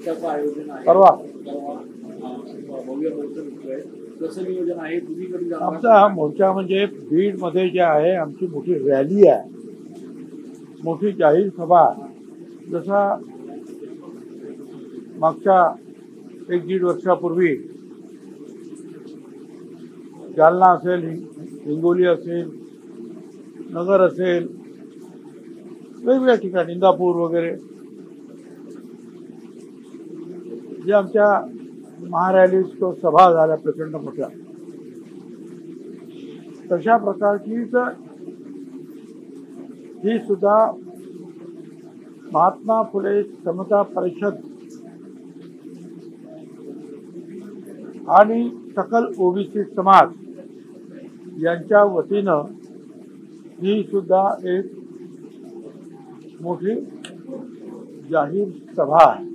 त्याचं आयोजन आहे परवा भव्य मोर्चा निघतोय, कसं नियोजन आहे? तुम्ही कधी जाणार? आमचा हा मोर्चा म्हणजे बीडमध्ये जे आहे आमची मोठी रॅली आहे, मोठी जाहीर सभा. जसा मागच्या 1-1.5 वर्षापूर्वी जालना असेल, हिंगोली असेल, नगर असेल, वेगवेगळ्या ठिकाणी इंदापूर वगैरे जे आमच्या महारॅली सभा झाल्या प्रचंड मोठ्या, तशा प्रकारचीच ही सुद्धा महात्मा फुले समता परिषद आणि सकल ओबीसी समाज यांच्या वतीनं ही सुद्धा एक मोठी जाहीर सभा आहे.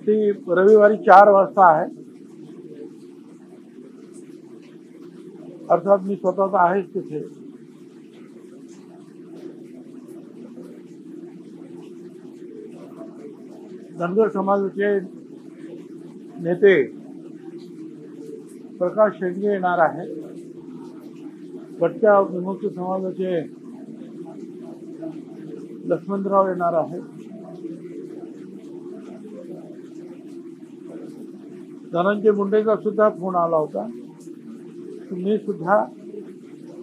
ती रविवारी 4 वाजता आहे. अर्थात मी स्वतःच आहेच तिथे. धनगर समाजाचे नेते प्रकाश शेंडगे येणार आहे. भटक्या विमुक्त समाजाचे लक्ष्मणराव येणार आहे. धनंजय मुंडेचा सुद्धा फोन आला होता, मी सुद्धा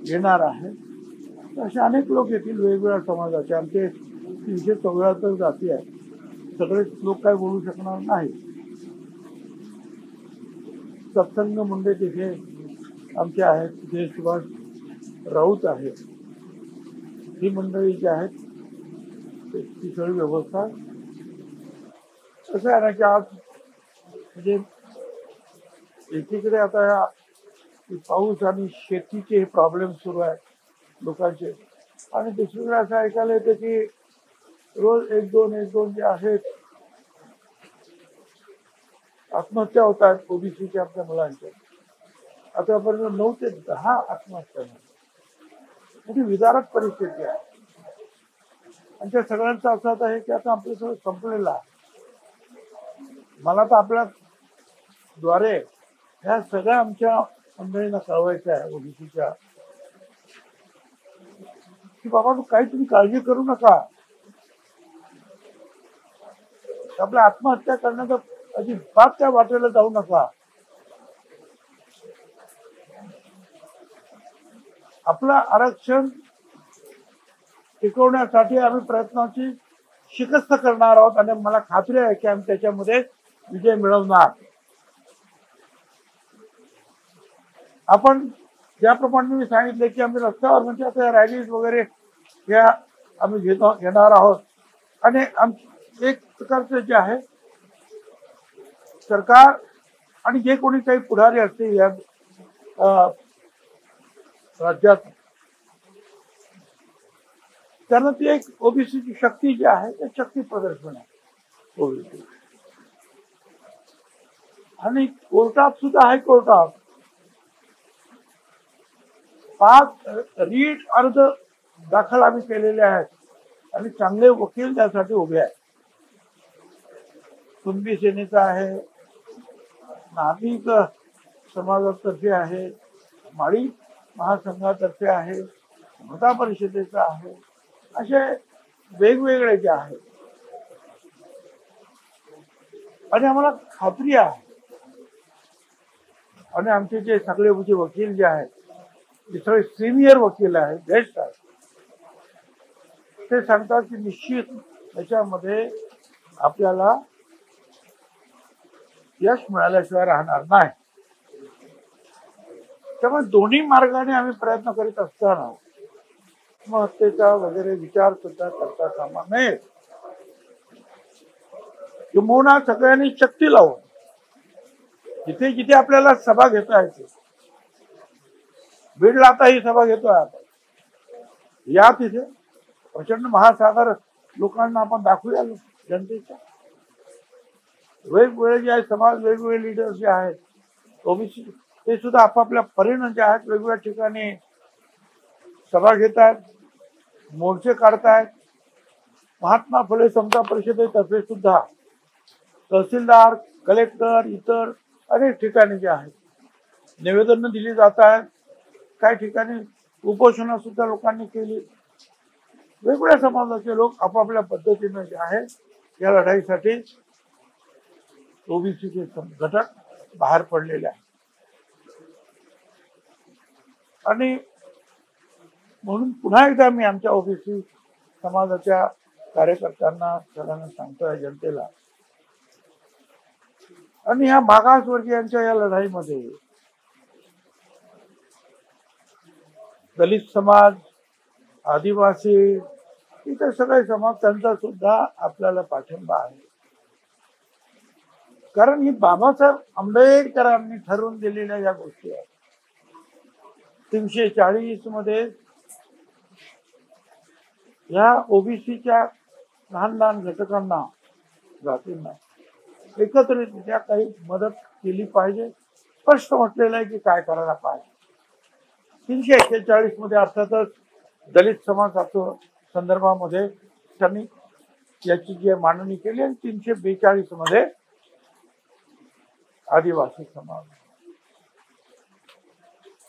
येणार आहे. असे अनेक लोक येतील वेगवेगळ्या समाजाचे. आमचे 374 जाती आहेत, सगळेच लोक काय बोलू शकणार नाही. सत्संग मुंडे तिथे आमचे आहेत, तिथे सुभाष राऊत आहेत. ही मंडळी जी आहेत ती सगळी व्यवस्था असं आहे ना की आज म्हणजे एकीकडे आता पाऊस आणि शेतीचे हे प्रॉब्लेम सुरू आहेत लोकांचे, आणि दुसरीकडे असं ऐकायला येतं की रोज एक दोन जे आहेत आत्महत्या होत आहेत ओबीसीच्या आपल्या मुलांच्या. आतापर्यंत 9 ते 10 आत्महत्या मोठी विदारक परिस्थिती आहे. आणि त्या सगळ्यांचं असं आहे की आता आपलं सगळं संपलेलं आहे. मला तर आपल्या द्वारे ह्या सगळ्या आमच्या मंडळींना कळवायचं आहे ओबीसीच्या की बाबा काही तुम्ही काळजी करू नका. आपल्या आत्महत्या करण्याचा अजिबात त्या वाटेला जाऊ नका. आपलं आरक्षण टिकवण्यासाठी आम्ही प्रयत्नाची शिकस्त करणार आहोत आणि मला खात्री आहे की आम्ही त्याच्यामध्ये विजय मिळवणार. आपण ज्याप्रमाणे मी सांगितले की आम्ही रस्त्यावर म्हणजे आता रॅलीज वगैरे या आम्ही घेणार आहोत. आणि एक प्रकारचं जे आहे सरकार आणि जे कोणी काही पुढारी असतील या राज्यात, त्यांना ती एक ओबीसीची शक्ती जी आहे ते शक्ती प्रदर्शन आहे ओबीसी. आणि कोर्टात सुद्धा हायकोर्टात 5 रीट अर्ज दाखल आम्ही केलेले आहेत आणि चांगले वकील त्यासाठी उभे आहेत. कुणबी सेनेचा आहे, नाभिक समाजातर्फे आहे, माळी महासंघातर्फे आहे, समता परिषदेचा आहे, असे वेगवेगळे जे आहेत. आणि आम्हाला खात्री आहे आणि आमचे जे सगळे वकील जे आहेत ते सगळे सिनियर वकील आहेत, बेस्ट आहेत. ते सांगतात की निश्चित त्याच्यामध्ये आपल्याला यश मिळाल्याशिवाय राहणार नाही. त्यामुळे दोन्ही मार्गाने आम्ही प्रयत्न करीत असताना आत्महत्येचा वगैरे विचार सुद्धा करता कामा नये. किंबहुना सगळ्यांनी शक्ती लावून जिथे जिथे आपल्याला सभा घेता येते, बीडला आता ही सभा घेतोय आपण, या तिथे प्रचंड महासागर लोकांना आपण दाखवूया जनतेच्या. वेगवेगळे जे आहेत समाज, वेगवेगळे लीडर्स जे आहेत ओबीसी, ते सुद्धा आपापल्या परीने जे आहेत वेगवेगळ्या ठिकाणी सभा घेत आहेत, मोर्चे काढतायत महात्मा फुले समता परिषदेतर्फे सुद्धा तहसीलदार, कलेक्टर, इतर अनेक ठिकाणी जे आहेत निवेदन दिली जात आहेत. काही ठिकाणी उपोषणं सुद्धा लोकांनी केली. वेगवेगळ्या समाजाचे लोक आपापल्या पद्धतीने जे आहे या लढाईसाठी ओबीसीचे घटक बाहेर पडलेले आहेत. आणि म्हणून पुन्हा एकदा मी आमच्या ओबीसी समाजाच्या कार्यकर्त्यांना सगळ्यांना सांगतोय, जनतेला, आणि ह्या मागासवर्गीयांच्या या लढाईमध्ये दलित समाज, आदिवासी, इतर सगळे समाज त्यांचा सुद्धा आपल्याला पाठिंबा आहे. कारण ही बाबासाहेब आंबेडकरांनी ठरवून दिलेल्या या गोष्टी आहेत. 340 मध्ये या ओबीसीच्या लहान लहान घटकांना, जातींना एकत्रितरित्या काही मदत केली पाहिजे. स्पष्ट म्हटलेलं आहे की काय करायला पाहिजे. 341 मध्ये अर्थातच दलित समाजाच्या संदर्भामध्ये त्यांनी याची जी मांडणी केली, आणि 342 मध्ये आदिवासी समाज.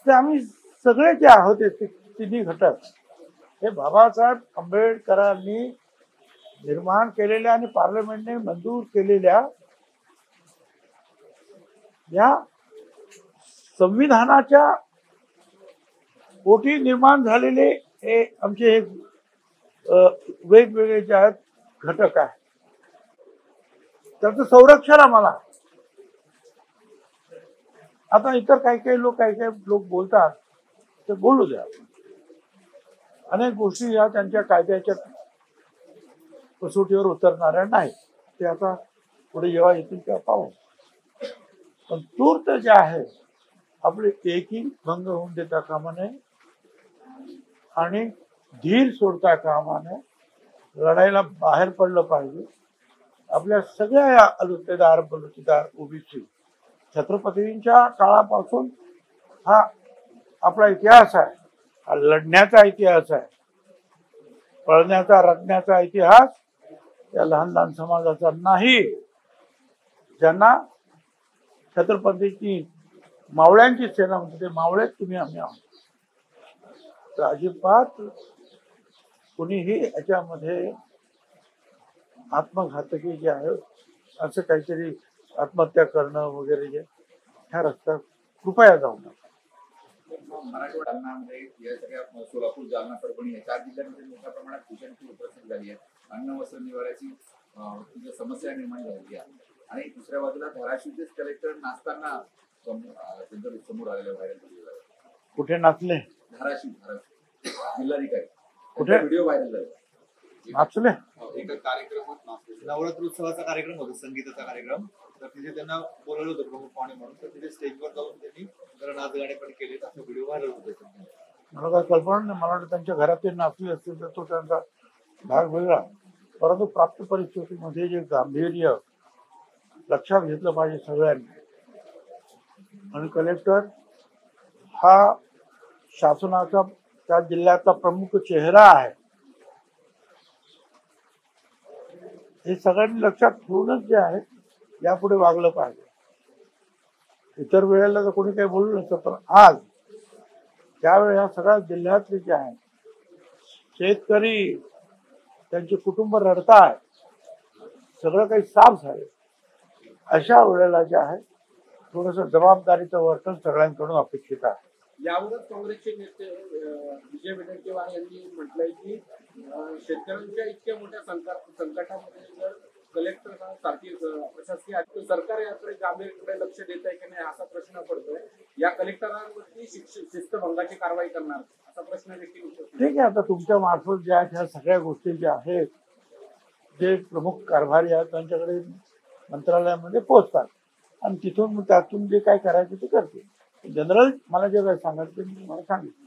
ते आम्ही सगळे जे आहोत ते तिन्ही घटक हे बाबासाहेब आंबेडकरांनी निर्माण केलेल्या आणि पार्लमेंटने मंजूर केलेल्या या संविधानाच्या पोटी निर्माण झालेले हे आमचे वेगवेगळे जे आहेत घटक आहेत. त्याचं संरक्षण आम्हाला. आता इतर काही काही लोक बोलतात, ते बोलू द्या. अनेक गोष्टी या त्यांच्या कायद्याच्या कसोटीवर उतरणाऱ्या नाही. ते आता पुढे जेव्हा येतील तेव्हा पाहू. पण तूर्त जे आहे आपले एकही भंग होऊन देता कामा नये आणि धीर सोडता कामा नये. लढाईला बाहेर पडलं पाहिजे. आपल्या सगळ्या या अलुतेदार बलुतेदार ओबीसी छत्रपतींच्या काळापासून हा आपला इतिहास आहे. हा लढण्याचा इतिहास आहे. पळण्याचा, रडण्याचा इतिहास या लहान लहान समाजाचा नाही. ज्यांना छत्रपतीची मावळ्यांची सेना म्हणते, ते मावळे तुम्ही आम्ही आहोत. तर अजिबात कुणीही याच्यामध्ये आत्मघातकी जे आहे असं काहीतरी आत्महत्या करणं वगैरे जे ह्या रस्त्यात कृपया जाऊ नका. मराठवाड्यामध्ये या सगळ्या सोलापूर, जालना, परभणी या 4 जिल्ह्यांमध्ये मोठ्या प्रमाणात भूषणची उपस्थित झाली आहे. अन्न वस्त्र निवाऱ्याची समस्या निर्माण झाली आहे. आणि दुसऱ्या बाजूला धाराशिवचेच कलेक्टर नाचताना समोर आलेले व्हायरल झालेलं आहे. कुठे नाचले? धाराशिव जिल्हाधिकारी कुठे व्हिडिओ व्हायरल झाला. नाचले? एका कार्यक्रमात नवरात्रोत्सवाचा कार्यक्रम होता, संगीताचा कार्यक्रम. तर तिथे त्यांना बोलवलं होतं प्रमुख पाहुणे म्हणून. तर तिथे स्टेजवर जाऊन त्यांनी जरा नाच गाणे पण केले. असा व्हिडिओ व्हायरल होता. मला काय कल्पना नाही. मला वाटतं त्यांच्या घरात ते नाचले असतील तर तो त्यांचा भाग वेगळा. परंतु प्राप्त परिस्थितीमध्ये जे गांभीर्य लक्षात घेतलं पाहिजे सगळ्यांनी. आणि कलेक्टर हा शासनाचा त्या जिल्ह्याचा प्रमुख चेहरा आहे. हे सगळ्यांनी लक्षात ठेवूनच जे आहे यापुढे वागलं पाहिजे. इतर वेळेला तर कोणी काही बोलू नसतं, पण आज त्यावेळेस या सगळ्या जिल्ह्यातले जे आहे शेतकरी, त्यांचे कुटुंब रडताय, सगळं काही साफ झाले. अशा वेळेला जे आहे थोडस जबाबदारीचं वर्तन सगळ्यांकडून अपेक्षित आहे. यावरच काँग्रेसचे नेते विजय वडेट्टीवार यांनी म्हटलंय की शेतकऱ्यांच्या इतक्या मोठ्या संकटामध्ये जर कलेक्टर सारखी प्रशासकीय सरकार याकडे गांभीर्याकडे लक्ष देत आहे की नाही असा प्रश्न पडतोय. या कलेक्टरांवरती शिस्तभंगाची कारवाई करणार असा प्रश्न देखील. ठीक आहे, आता तुमच्या मार्फत ज्या आहेत ह्या सगळ्या गोष्टी ज्या आहेत जे प्रमुख कारभारी आहेत त्यांच्याकडे मंत्रालयामध्ये पोहोचतात आणि तिथून त्यातून जे काय करायचं ते करते. जनरल मला जे काय सांगायचं ते मी मला सांगितलं.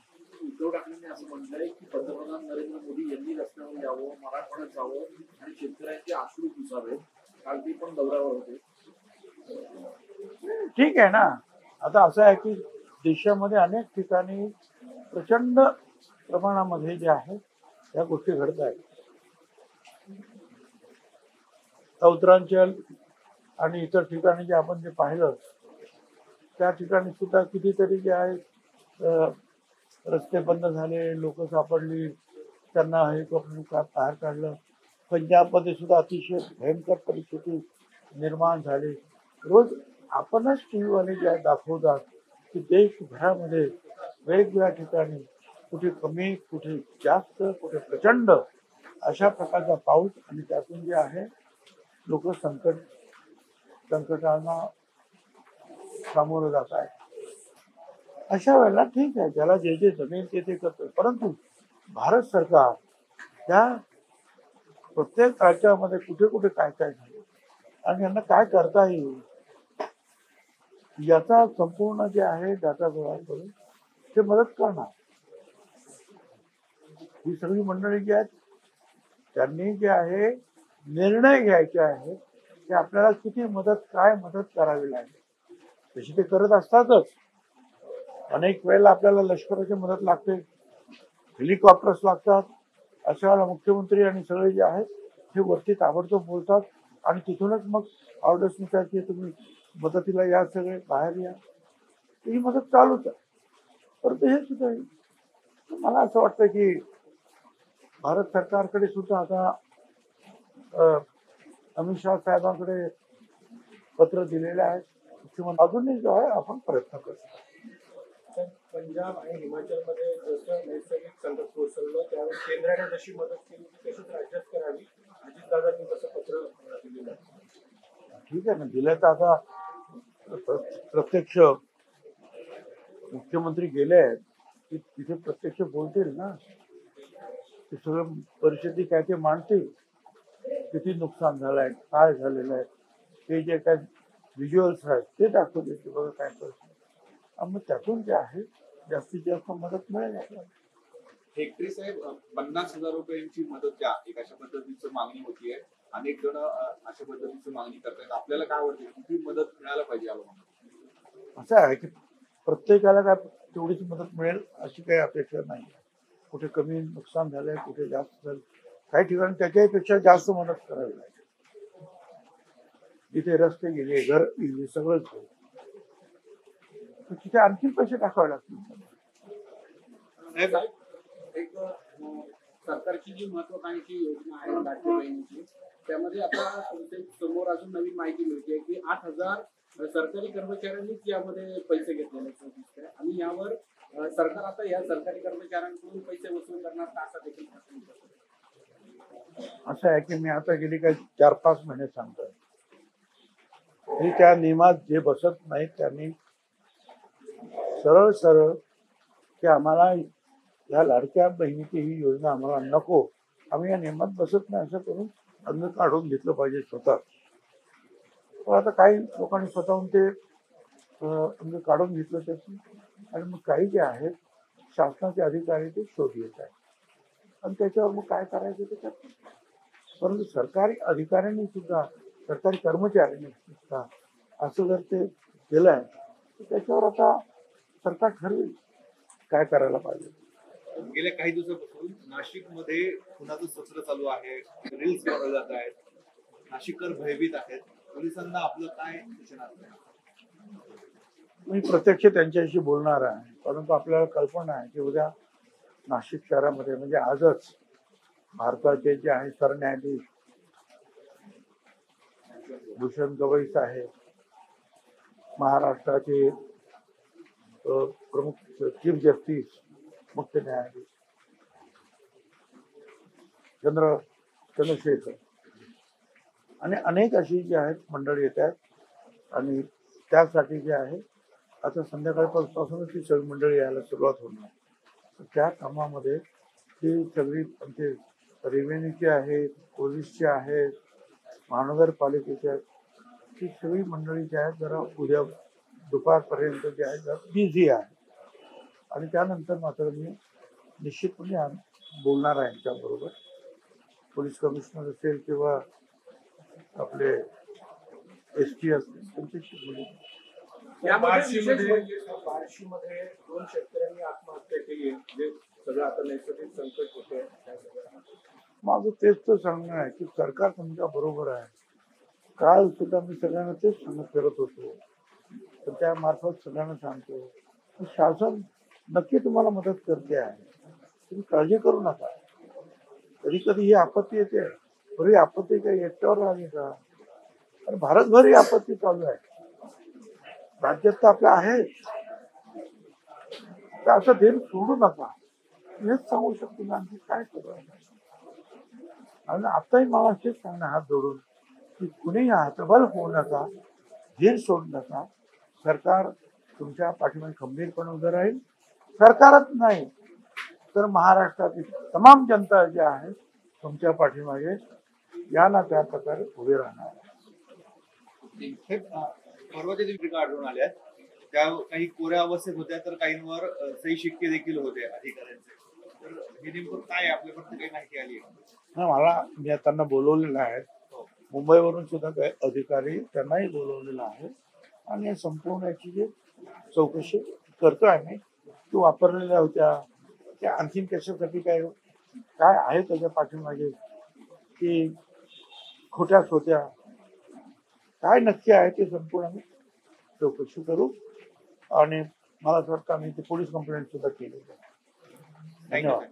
उद्धव ठाकरेंनी असं म्हटलंय की पंतप्रधान नरेंद्र मोदी यांनी रस्त्यावर यावं, मराठवाड्यात जावं आणि शेतकऱ्यांचे अश्रू पुसावेत. काल ते पण दौऱ्यावर होते. ठीक आहे ना. आता असं आहे की देशामध्ये अनेक ठिकाणी प्रचंड प्रमाणामध्ये जे आहे या गोष्टी घडत आहेत. उत्तरांचल आणि इतर ठिकाणी जे आपण जे पाहिलं त्या ठिकाणी सुद्धा कितीतरी जे आहे रस्ते बंद झाले, लोक सापडली, त्यांना हेलिकॉप्टरने बाहेर काढलं. पंजाबमध्ये सुद्धा अतिशय भयंकर परिस्थिती निर्माण झाली. रोज आपणच टी व्हीवाले जे आहे दाखवतात की देशभरामध्ये वेगवेगळ्या ठिकाणी कुठे कमी, कुठे जास्त, कुठे प्रचंड अशा प्रकारचा पाऊस आणि त्यातून जे आहे लोक संकटांना सामोरं जात आहे. अशा वेळेला ठीक आहे, ज्याला जे जे जमेल ते करतो, परंतु भारत सरकार त्या प्रत्येक राज्यामध्ये कुठे कुठे काय काय झालं आणि यांना काय करता येईल याचा संपूर्ण जे आहे डाटा गोळा करून ते मदत करणार. ही सगळी मंडळी जी आहेत त्यांनी जे आहे निर्णय घ्यायचे आहे की आपल्याला किती मदत, काय मदत करावी लागेल. तशी ते करत असतातच. अनेक वेळेला आपल्याला लष्कराची मदत लागते, हेलिकॉप्टर्स लागतात. अशा वेळेला मुख्यमंत्री आणि सगळे जे आहेत हे वरती ताबडतोब बोलतात आणि तिथूनच मग ऑर्डर्स मिळतात की तुम्ही मदतीला या, सगळे बाहेर या. ही मदत चालूच आहे. परंतु हे सुद्धा मला असं वाटतं की भारत सरकारकडे सुद्धा आता अमित शहा साहेबांकडे पत्र दिलेले आहे. मुख्यमंत्री अजूनही जो आहे आपण प्रयत्न करतो. पंजाब आणि हिमाचलमध्ये जसं नैसर्गिक संकट कोसळलं त्यावेळी केंद्राने जशी मदत केली ती तशीच राज्यात करावी, अजितदादांनी तसं पत्र दिलेलं आहे. ठीक आहे ना, दिलं तर आता प्रत्यक्ष मुख्यमंत्री गेले आहेत की तिथे प्रत्यक्ष बोलतील ना, ते सगळं परिस्थिती काय ते मांडतील. किती नुकसान झालं आहे, काय झालेलं आहे, ते जे काय व्हिज्युअल्स आहेत ते दाखवले की बघा काय परिस्थिती. मग त्यातून जे आहे जास्तीत जास्त मदत मिळेल आपल्याला. हेक्टरी साहेब 50,000 रुपयांची मदत द्या, एक अशा पद्धतीची मागणी होतीये. अनेक जण अशा पद्धतीची मागणी करतात. आपल्याला काय वाटतं किती मदत मिळायला पाहिजे याला? असं आहे की प्रत्येकाला काय तेवढीच मदत मिळेल अशी काही अपेक्षा नाही. कुठे कमी नुकसान झालंय, कुठे जास्त झालं, काही ठिकाणी त्याच्यापेक्षा जास्त मदत करावी लागेल. जिथे रस्ते गेले, घर गेले, सगळंच गेलं, तिथे आणखी पैसे टाकावे लागतील. एक सरकारची जी महत्वाकांक्षी योजना आहे लाडकी बहिणीची, त्यामध्ये आता समोर अजून नवीन माहिती मिळते की 8,000 सरकारी कर्मचाऱ्यांनीच यामध्ये पैसे घेतलेले दिसत आहे आणि यावर सरकार आता या सरकारी कर्मचाऱ्यांकडून पैसे वसूल करणार का, असा देखील असं आहे की मी आता गेली काही 4-5 महिने सांगतोय की त्या नियमात जे बसत नाहीत त्यांनी सरळ सरळ की आम्हाला या लाडक्या बहिणीची ही योजना आम्हाला नको, आम्ही या नियमात बसत नाही असं करून अंग काढून घेतलं पाहिजे स्वतः. पण आता काही लोकांनी स्वतःहून ते अंग काढून घेतलं त्याची, आणि मग काही जे आहेत शासनाचे अधिकारी ते शोध घेत आहेत आणि त्याच्यावर मग काय करायचं ते करतात. परंतु सरकारी अधिकाऱ्यांनी सुद्धा, सरकारी कर्मचाऱ्यांनी सुद्धा असं जर ते केलंय तर त्याच्यावर आता सरकार ठरवेल काय करायला पाहिजे. गेल्या काही दिवसापासून नाशिकमध्ये खुनाचं सत्र चालू आहे, रील्स बनवले जात आहेत, नाशिककर भयभीत आहेत. पोलिसांना आपलं काय सूचना असते? मी प्रत्यक्ष त्यांच्याशी बोलणार आहे, परंतु आपल्याला कल्पना आहे की उद्या नाशिक शहरामध्ये म्हणजे आजच भारताचे जे आहे सरन्यायाधीश भूषण गवई साहेब, महाराष्ट्राचे प्रमुख चीफ जस्टिस, मुख्य न्यायाधीश चंद्रशेखर आणि अनेक अशी जी आहेत मंडळी येत आहेत आणि त्यासाठी जे आहे आता संध्याकाळपासूनच ती सगळी मंडळी यायला सुरुवात होणार. त्या कामामध्ये ती सगळी आमचे रेव्हेन्यूचे आहेत, पोलीसचे आहेत, महानगरपालिकेचे आहेत, ती सगळी मंडळी जी आहेत जरा उद्या दुपारपर्यंत जे आहे जरा बिझी आहे आणि त्यानंतर मात्र मी निश्चितपणे बोलणार आहे यांच्याबरोबर. पोलीस कमिशनर असेल किंवा आपले ST असतील त्यांच्याशी बोलू. बार्शीमध्ये 2 शेतकऱ्यांनी आत्महत्या केली आहे, जे सगळं आता नैसर्गिक संकट होतं. माझं तेच तर सांगणं आहे की सरकार तुमच्या बरोबर आहे, काल सुद्धा मी सगळ्यांना तेच सांगत फिरत होतो, तर त्या मार्फत सगळ्यांना सांगतो की शासन नक्की तुम्हाला मदत करते आहे, तुम्ही काळजी करू नका. कधी कधी ही आपत्ती येते, बरी आपत्ती काही एकट्यावर आली का? आणि भारतभर ही आपत्ती चालू आहे, राज्यात तर आपल्या आहे, तर असं धीर सोडू नका, हेच सांगू शकतो ना, आणखी काय करू. आणि आताही मला हेच सांगणं हात जोडून की कुणीही हतबल होऊ नका, धीर सोडू नका. सरकार तुमच्या पाठीमागे खंबीरपणे उभं राहील. सरकारच नाही तर महाराष्ट्रातील तमाम जनता जी आहे तुमच्या पाठीमागे या ना त्या प्रकारे उभे राहणार. परवाच्या दिवशी आढळून आल्या त्या काही कोऱ्या अवस्थेत होत्या, तर काहींवर सही शिक्के देखील होते अधिकाऱ्यांचे. तर हे नेमकं काय आपल्यापर्यंत काही माहिती आली आहे? मला मी त्यांना बोलवलेलं आहे, मुंबईवरून सुद्धा काही अधिकारी त्यांनाही बोलवलेलं आहे आणि संपूर्ण याची जी चौकशी करतोय आम्ही. की वापरलेल्या होत्या त्या आणखीन कशासाठी काय काय आहे त्याच्या पाठीमागे, की खोट्याच होत्या, काय नक्की आहे ते संपूर्ण आम्ही चौकशी करू. आणि मला असं वाटतं आम्ही ते पोलीस कंप्लेंट सुद्धा केली. धन्यवाद.